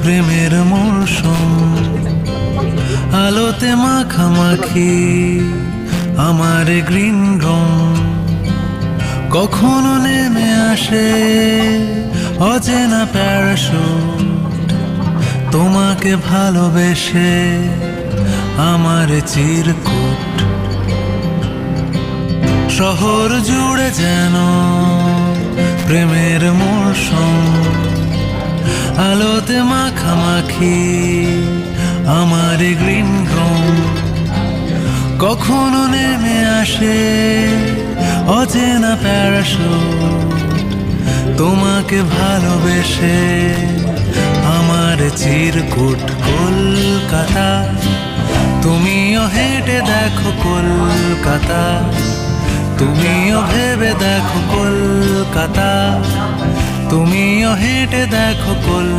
প্রেমের মরশুম আলোতে মাখামাখি আমার গ্রিন রুম, কখনো নেমে আসে অচেনা প্যারাশুট, তোমাকে ভালোবেসে আমার চিরকুট। শহর জুড়ে যেন প্রেমের মরশুম আলোতে মাখামাখি আমার গ্রিন রুম, কখনো নেমে আসে অচেনা প্যারাশুট, তোমাকে ভালোবেসে আমার চিরকুট। কলকাতা তুমিও হেঁটে দেখো কলকাতা, তুমিও ভেবে দেখো কলকাতা, তুমিও হেঁটে দেখো কলকাতা।